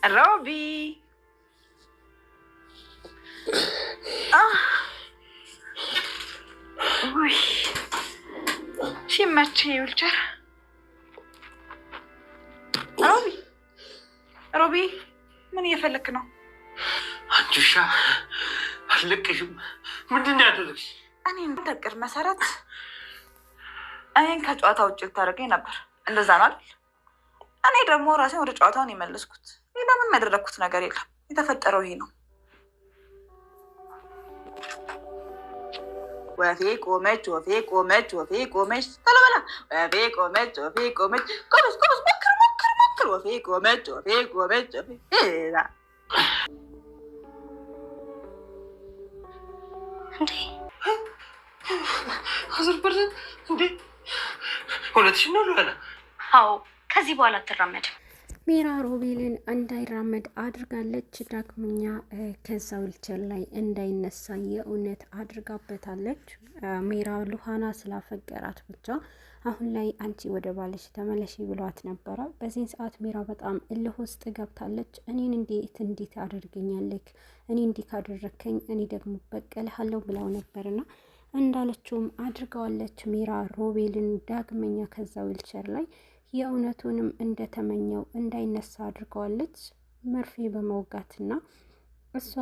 روبي وي شي ماتشي ولجر روبي من يفلك ነው አንቺሻ አልለቅሽም ምንድነው ያደረግሽ እኔ እንደቀር መሰረት እኔን ከጨዋታ ውጭ ልታደርገኝ ነበር እንደዛ ነው አይደል እኔ ደግሞ ራሴን ወደ ጨዋታውን የመለስኩት ሌላ ምን ያደረኩት ነገር የለም የተፈጠረው ይሄ ነው ወፌ ቆመች ተለበላ ወፌ ቆመች ቆመች ሞክር ወፌ ቆመች እንዴ አዘር በርዘን እንዴ ሁለትሽ ነው ለላ አዎ ከዚህ በኋላ አትራመድም ሜራ ሮቤልን እንዳይራመድ አድርጋለች ዳግመኛ ከዛ ዊልቸር ላይ እንዳይነሳ የእውነት አድርጋበታለች ሜራ ሉሃና ስላፈቀራት ብቻ አሁን ላይ አንቺ ወደ ባልሽ ተመለሺ ብሏት ነበረ በዚህ ሰዓት ሜራ በጣም እልህ ውስጥ ገብታለች እኔን እንዴት አድርገኛለክ እኔ እንዲህ ካደረከኝ እኔ ደግሞ በቀልሃለሁ ብላው ነበርና እንዳለችውም አድርጋዋለች ሜራ ሮቤልን ዳግመኛ ከዛ ዊልቸር ላይ የእውነቱንም እንደተመኘው እንዳይነሳ አድርገዋለች መርፌ በመውጋትና እሷ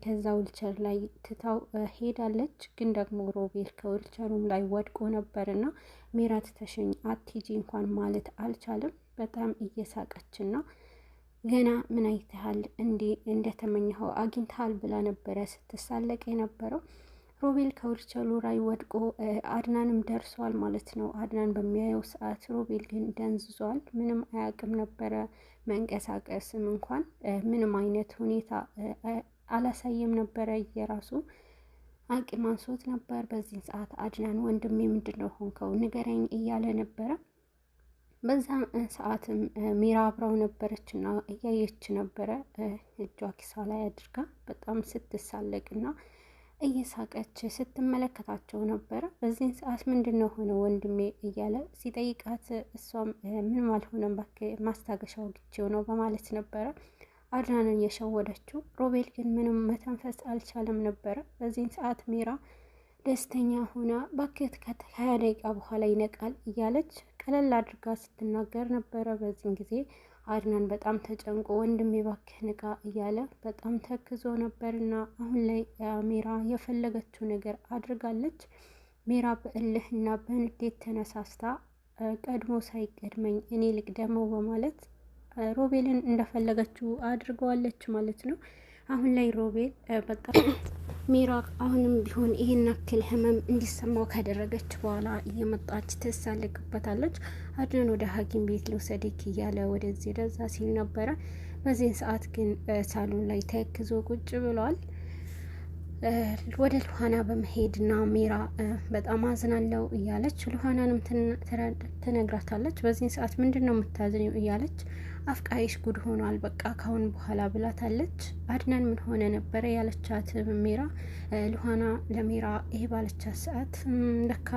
ከዛ ዊልቸር ላይ ትታው ሄዳለች ግን ደግሞ ሮቤል ከዊልቸሩም ላይ ወድቆ ነበርና ሜራ ትተሽኝ አትሂጂ እንኳን ማለት አልቻለም በጣም እየሳቀችና ገና ምን አይተሃል እንዴ እንደተመኘኸው አግኝተሃል ብላ ነበረ ስትሳለቅ የነበረው ሮቤል ከዊልቸሩ ላይ ወድቆ አድናንም ደርሷል ማለት ነው አድናን በሚያየው ሰዓት ሮቤል ግን ደንዝዟል ምንም አያውቅም ነበረ መንቀሳቀስም እንኳን ምንም አይነት ሁኔታ አላሳየም ነበረ የራሱ አቅም አንሶት ነበር በዚህ ሰዓት አድናን ወንድሜ ምንድነው ሆንከው ንገረኝ እያለ ነበረ በዛ ሰዓትም ሜራ አብራው ነበረችና እያየች ነበረ እጇ ኪሷ ላይ አድርጋ በጣም ስትሳለቅና እየሳቀች ስትመለከታቸው ነበር በዚህ ሰዓት ምንድነው ሆነ ወንድሜ እያለ ሲጠይቃት እሷም ምንም አልሆነም ማስታገሻው ግጭው ነው በማለት ነበር አድናንን የሸወደችው ሮቤል ግን ምንም መተንፈስ አልቻለም ነበር በዚህ ሰዓት ሜራ ደስተኛ ሆና ባከት ከ20 ደቂቃ በኋላ ይነቃል እያለች ቀለል አድርጋ ስትናገር ነበር በዚህ ጊዜ አድናን በጣም ተጨንቆ ወንድሜ ባክህ ንቃ እያለ በጣም ተክዞ ነበርና አሁን ላይ ሜራ የፈለገችው ነገር አድርጋለች ሜራ በእልህና በንዴት ተነሳስታ ቀድሞ ሳይቀድመኝ እኔ ልቅደመው በማለት ሮቤልን እንደፈለገችው አድርገዋለች ማለት ነው አሁን ላይ ሮቤል በጣም ሜራ አሁንም ቢሆን ይሄን አክል ህመም እንዲሰማው ካደረገች በኋላ እየመጣች ተሳለቅበታለች አድናን ወደ ሐኪም ቤት ልውሰድክ እያለ ወደዚህ ደዛ ሲል ነበረ በዚህ ሰዓት ግን ሳሎን ላይ ተክዞ ቁጭ ብሏል ወደ ሉሃና በመሄድና ሜራ በጣም አዝናለው እያለች ሉሃናንም ተነግራታለች በዚህ ሰዓት ምንድነው የምታዝነው እያለች አፍቃሪሽ ጉድ ሆኗል በቃ ካሁን በኋላ ብላታለች አድናን ምን ሆነ ነበር ያለቻት ሜራ ሉሃና ለሜራ ይሄ ባለቻት ሰዓት ለካ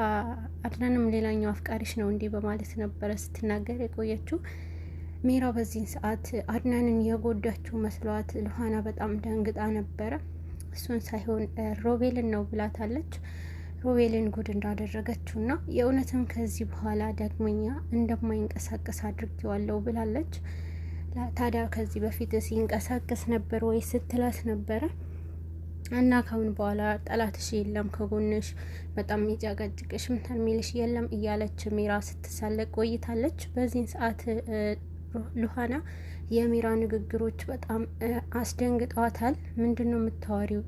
አድናንም ሌላኛው አፍቃሪሽ ነው እንዴ በማለት ነበር ስትናገር የቆየችው ሜራ በዚህ ሰዓት አድናንን የጎዳችው መስሏት ሉሃና በጣም ደንግጣ ነበር እሱን ሳይሆን ሮቤልን ነው ብላታለች ሮቤልን ጉድ እንዳደረገችውና የእውነትም ከዚህ በኋላ ዳግመኛ እንደማይንቀሳቀስ አድርጌዋለሁ ብላለች ታዲያ ከዚህ በፊት ሲንቀሳቀስ ነበር ወይ ስትላት ነበረ እና ካሁን በኋላ ጠላትሽ የለም ከጎንሽ በጣም ይጫጋጭቅሽ ምንተርሚልሽ የለም እያለች ሜራ ስትሳለቅ ቆይታለች በዚህ ሰዓት ሉሃና የሜራ ንግግሮች በጣም አስደንግጠዋታል ምንድነው የምታወሪው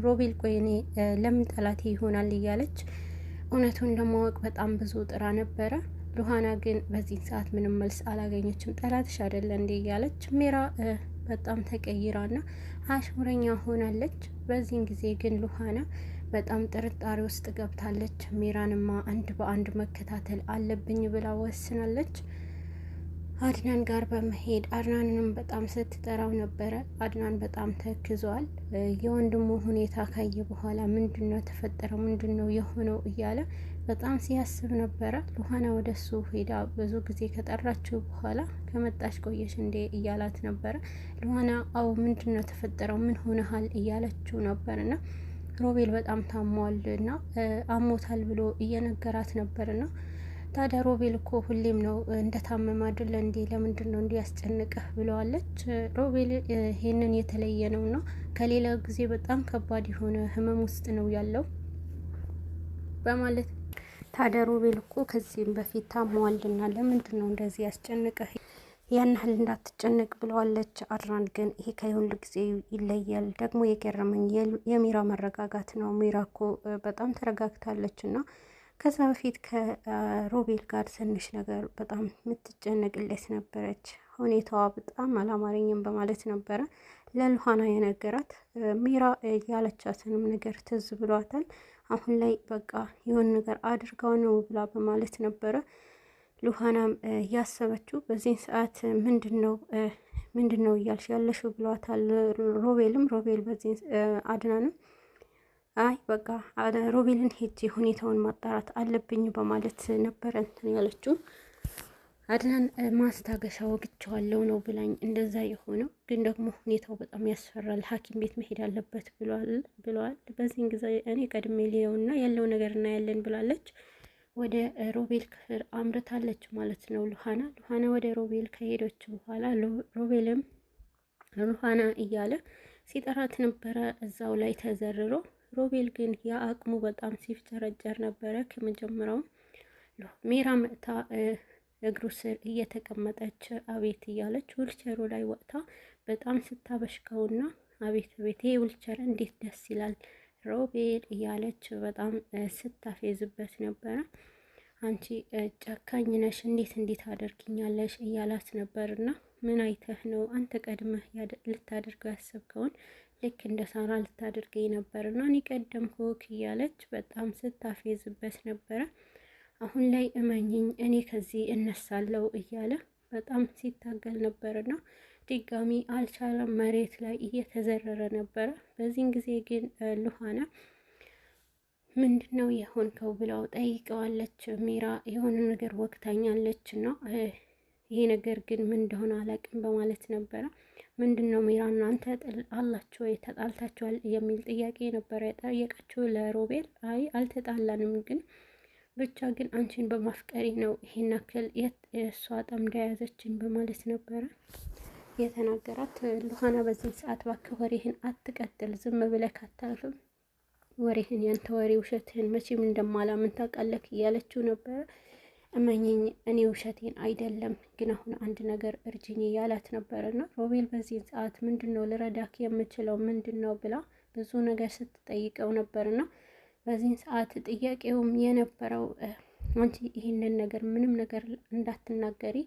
ሮቤል ቆይኔ ለምን ጠላቴ ይሆናል እያለች እውነቱን ለማወቅ በጣም ብዙ ጥራ ነበረ ሉሃና ግን በዚህ ሰዓት ምንም መልስ አላገኘችም ጠላትሽ አይደለ እንዴ እያለች ሜራ በጣም ተቀይራና አሽሙረኛ ሆናለች በዚህ ጊዜ ግን ሉሃና በጣም ጥርጣሬ ውስጥ ገብታለች ሜራንማ አንድ በአንድ መከታተል አለብኝ ብላ ወስናለች አድናን ጋር በመሄድ አድናንንም በጣም ስትጠራው ነበረ አድናን በጣም ተክዟል የወንድሙ ሁኔታ ካየ በኋላ ምንድነው ተፈጠረው ምንድነው የሆነው እያለ በጣም ሲያስብ ነበረ። ሉሃና ወደሱ ሄዳ ብዙ ጊዜ ከጠራችው በኋላ ከመጣሽ ቆየሽ እንዴ እያላት ነበረ። ሉሃና አው ምንድነው ተፈጠረው ምን ሆነሃል እያለችው ነበርና ሮቤል በጣም ታሟልና አሞታል ብሎ እየነገራት ነበርና ታዲያ ሮቤል እኮ ሁሌም ነው እንደታመመ አይደለ እንዴ ለምንድን ነው እንዲያስጨንቅህ ብለዋለች። ሮቤል ይሄንን የተለየ ነውና ከሌላ ጊዜ በጣም ከባድ የሆነ ህመም ውስጥ ነው ያለው በማለት ታዲያ ሮቤል እኮ ከዚህም በፊት ታሟልና ለምንድን ነው እንደዚህ ያስጨንቅህ ያን ያህል እንዳትጨነቅ ብለዋለች። አድናን ግን ይሄ ከሁሉ ጊዜ ይለያል። ደግሞ የገረመኝ የሚራ መረጋጋት ነው። ሚራ እኮ በጣም ተረጋግታለች እና ከዛ በፊት ከሮቤል ጋር ትንሽ ነገር በጣም የምትጨነቅለት ነበረች። ሁኔታዋ በጣም አላማረኝም በማለት ነበረ ለሉሃና የነገራት። ሚራ ያለቻትንም ነገር ትዝ ብሏታል። አሁን ላይ በቃ የሆነ ነገር አድርጋው ነው ብላ በማለት ነበረ ሉሃናም ያሰበችው። በዚህን ሰዓት ምንድን ነው እያልሽ ያለሽው ብሏታል ሮቤል በዚህ አድናንም አይ በቃ ሮቤልን ሄጄ ሁኔታውን ማጣራት አለብኝ በማለት ነበረ እንትን ያለችው። አድናን ማስታገሻ ወግቸዋለሁ ነው ብላኝ እንደዛ የሆነው ግን ደግሞ ሁኔታው በጣም ያስፈራል፣ ሐኪም ቤት መሄድ አለበት ብለዋል። በዚህን ጊዜ እኔ ቀድሜ ሊየውና ያለው ነገር እናያለን ብላለች። ወደ ሮቤል ክፍል አምርታለች ማለት ነው ሉሃና ወደ ሮቤል ከሄደች በኋላ ሮቤልም ሉሃና እያለ ሲጠራት ነበረ እዛው ላይ ተዘርሮ። ሮቤል ግን የአቅሙ በጣም ሲፍጨረጨር ነበረ። ከመጀመሪያው ሜራ መጥታ እግሩ ስር እየተቀመጠች አቤት እያለች ዊልቸሩ ላይ ወጥታ በጣም ስታበሽቀውና አቤት ይሄ ዊልቸር እንዴት ደስ ይላል ሮቤል እያለች በጣም ስታፌዝበት ነበረ። አንቺ ጨካኝ ነሽ እንዴት አደርግኛለሽ እያላት ነበርና ምን አይተህ ነው አንተ ቀድመህ ልታደርገው ያሰብከውን ልክ እንደ ሳራ ልታደርገኝ ነበርና እኔ ቀደምኩህ እያለች በጣም ስታፌዝበት ነበረ። አሁን ላይ እመኝኝ እኔ ከዚህ እነሳለሁ እያለ በጣም ሲታገል ነበርና ድጋሚ አልቻለም። መሬት ላይ እየተዘረረ ነበረ። በዚህን ጊዜ ግን ሉሃና ምንድነው የሆንከው ብለው ጠይቀዋለች። ሚራ የሆነ ነገር ወቅታኛለች እና ይሄ ነገር ግን ምን እንደሆነ አላውቅም በማለት ነበረ። ምንድነው ሚራ እናንተ አላችሁ ወይ ተጣልታችኋል የሚል ጥያቄ ነበረ የጠየቀችው ለሮቤል። አይ አልተጣላንም፣ ግን ብቻ ግን አንቺን በማፍቀሪ ነው ይሄን ያክል እሷ ጠምዳ ያዘችኝ በማለት ነበረ የተናገራት። ሉሃና በዚህ ሰዓት እባክህ ወሬህን አትቀጥል፣ ዝም ብለህ አታልፍም ወሬህን፣ ያንተ ወሬ ውሸትህን መቼም እንደማላምን ታውቃለህ እያለችው ነበረ። እመኝኝ እኔ ውሸቴን አይደለም፣ ግን አሁን አንድ ነገር እርጅኝ እያላት ነበርና ሮቤል በዚህ ሰዓት ምንድነው ልረዳክ የምችለው ምንድነው ብላ ብዙ ነገር ስትጠይቀው ነበርና በዚህ ሰዓት ጥያቄውም የነበረው አንቺ ይሄንን ነገር ምንም ነገር እንዳትናገሪ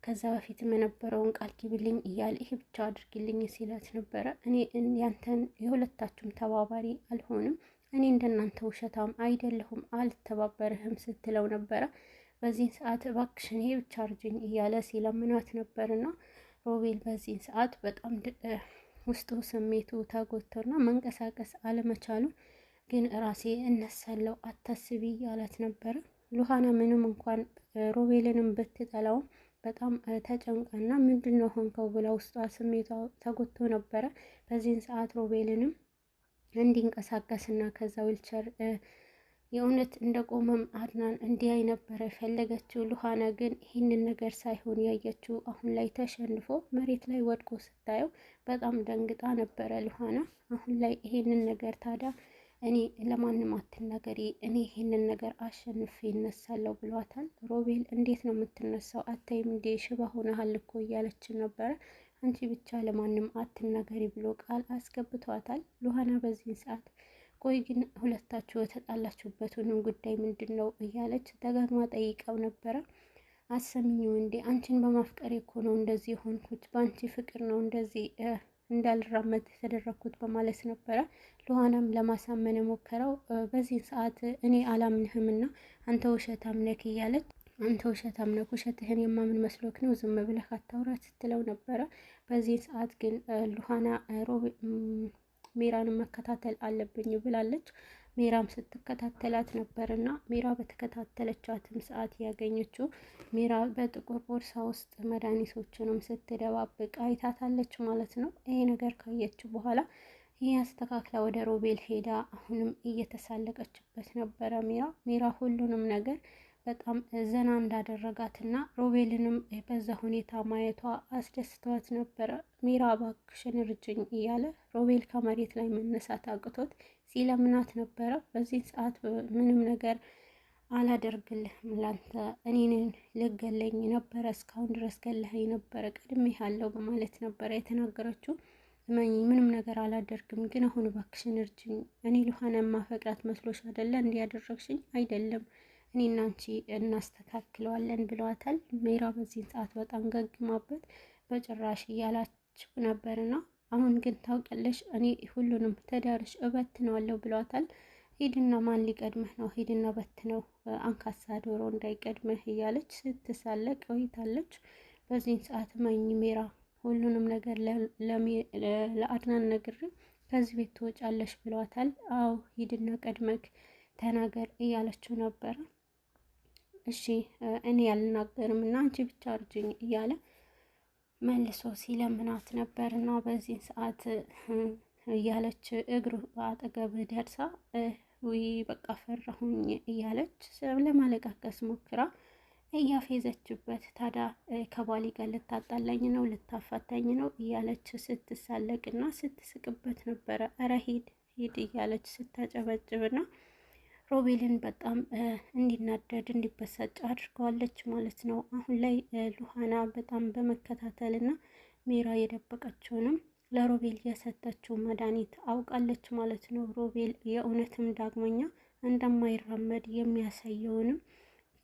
ከዛ በፊትም የነበረውን ቃል ኪብልኝ እያለ ይሄ ብቻ አድርጊልኝ ሲላት ነበረ። እኔ ያንተን የሁለታችሁም ተባባሪ አልሆንም፣ እኔ እንደናንተ ውሸታም አይደለሁም፣ አልተባበርህም ስትለው ነበረ። በዚህ ሰዓት እባክሽን ይሄ ብቻ አርጅኝ እያለ ሲለምናት ነበርና ሮቤል በዚህ ሰዓት በጣም ውስጡ ስሜቱ ተጎድቶና መንቀሳቀስ አለመቻሉ ግን ራሴ እነሳለሁ አታስቢ እያላት ነበረ። ሉሃና ምንም እንኳን ሮቤልንም ብትጠላውም በጣም ተጨንቃና ምንድነው ሆንከው ብላ ውስጧ ስሜቷ ተጎድቶ ነበረ። በዚህን ሰዓት ሮቤልንም እንዲንቀሳቀስና ከዛ ዊልቸር የእውነት እንደቆመም አድናን እንዲያይ ነበረ ፈለገችው። ሉሃና ግን ይህንን ነገር ሳይሆን ያየችው አሁን ላይ ተሸንፎ መሬት ላይ ወድቆ ስታየው በጣም ደንግጣ ነበረ ሉሃና። አሁን ላይ ይሄንን ነገር ታዲያ እኔ ለማንም አትናገሪ፣ እኔ ይሄንን ነገር አሸንፌ ይነሳለሁ ብሏታል። ሮቤል እንዴት ነው የምትነሳው? አታይም እንዴ ሽባ ሆነሃል እኮ እያለች ነበረ። አንቺ ብቻ ለማንም አትናገሪ ብሎ ቃል አስገብቷታል። ሉሃና በዚህ ሰዓት ቆይ ግን ሁለታችሁ የተጣላችሁበትንም ጉዳይ ምንድን ነው እያለች ደጋግማ ጠይቀው ነበረ። አሰሚኝም እንዴ አንቺን በማፍቀሬ እኮ ነው እንደዚህ የሆንኩት፣ በአንቺ ፍቅር ነው እንደዚህ እንዳልራመድ የተደረግኩት በማለት ነበረ ሉሃናም ለማሳመን የሞከረው። በዚህ ሰዓት እኔ አላምንህምና አንተ ውሸታም ነህ እያለች አንተ ውሸታም ነህ፣ ውሸትህን የማምን መስሎክ ነው፣ ዝም ብለህ አታውራ ስትለው ነበረ። በዚህ ሰዓት ግን ሉሃና ሜራን መከታተል አለብኝ ብላለች። ሜራም ስትከታተላት ነበርና ሜራ በተከታተለቻትም ሰዓት ያገኘችው ሜራ በጥቁር ቦርሳ ውስጥ መድኃኒቶችንም ስትደባብቅ አይታታለች ማለት ነው። ይሄ ነገር ካየች በኋላ ይህ አስተካክላ ወደ ሮቤል ሄዳ አሁንም እየተሳለቀችበት ነበረ። ሜራ ሁሉንም ነገር በጣም ዘና እንዳደረጋትና ሮቤልንም በዛ ሁኔታ ማየቷ አስደስተዋት ነበረ። ሜራ እባክሽን እርጅኝ እያለ ሮቤል ከመሬት ላይ መነሳት አቅቶት ሲለምናት ነበረ። በዚህ ሰዓት ምንም ነገር አላደርግልህም ላንተ፣ እኔን ልገለኝ ነበረ፣ እስካሁን ድረስ ገለኸኝ ነበረ፣ ቀድሜ ያለው በማለት ነበረ የተናገረችው። ምንም ነገር አላደርግም፣ ግን አሁን እባክሽን እርጅኝ። እኔ ሉሃና ማፈቅራት መስሎሽ አይደለ እንዲያደረግሽኝ? አይደለም፣ እኔና አንቺ እናስተካክለዋለን ብለዋታል። ሜራ በዚህ ሰዓት በጣም ገግማበት በጭራሽ እያላችው ነበርና አሁን ግን ታውቂያለሽ፣ እኔ ሁሉንም ተዳርሽ እበትነዋለሁ ብለዋታል። ሂድና ማን ሊቀድምህ ነው? ሂድና በትነው፣ አንካሳ ዶሮ እንዳይቀድምህ እያለች ስትሳለቅ ቆይታለች። በዚህ ሰዓት ማኝ ሜራ ሁሉንም ነገር ለአድናን ነግሬ ከዚህ ቤት ትወጫለሽ ብለዋታል። አዎ ሂድና ቀድመክ ተናገር እያለችው ነበረ። እሺ እኔ ያልናገርም እና አንቺ ብቻ እርጅኝ እያለ መልሶ ሲለምናት ነበር። እና በዚህ ሰዓት እያለች እግሩ አጠገብ ደርሳ ውይ በቃ ፈራሁኝ እያለች ለማለቃቀስ ሞክራ እያፌዘችበት፣ ታዲያ ከባሌ ጋር ልታጣላኝ ነው ልታፋታኝ ነው እያለች ስትሳለቅና ስትስቅበት ነበረ። እረ ሂድ ሂድ እያለች ስታጨበጭብና ሮቤልን በጣም እንዲናደድ እንዲበሳጭ አድርገዋለች ማለት ነው። አሁን ላይ ሉሃና በጣም በመከታተልና ሜራ የደበቀችውንም ለሮቤል የሰጠችው መድኃኒት አውቃለች ማለት ነው። ሮቤል የእውነትም ዳግመኛ እንደማይራመድ የሚያሳየውንም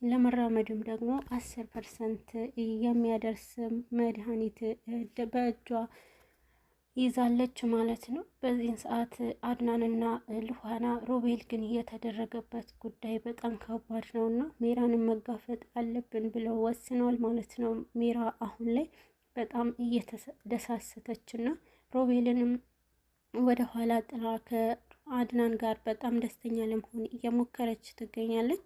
ለመራመድም ደግሞ 10% የሚያደርስ መድኃኒት በእጇ ይዛለች ማለት ነው። በዚህን ሰዓት አድናንና ሉሃና ሮቤል ግን የተደረገበት ጉዳይ በጣም ከባድ ነውና ሜራንም መጋፈጥ አለብን ብለው ወስነዋል ማለት ነው። ሜራ አሁን ላይ በጣም እየተደሳሰተችና ሮቤልንም ወደ ኋላ ጥላ ከአድናን ጋር በጣም ደስተኛ ለመሆን እየሞከረች ትገኛለች።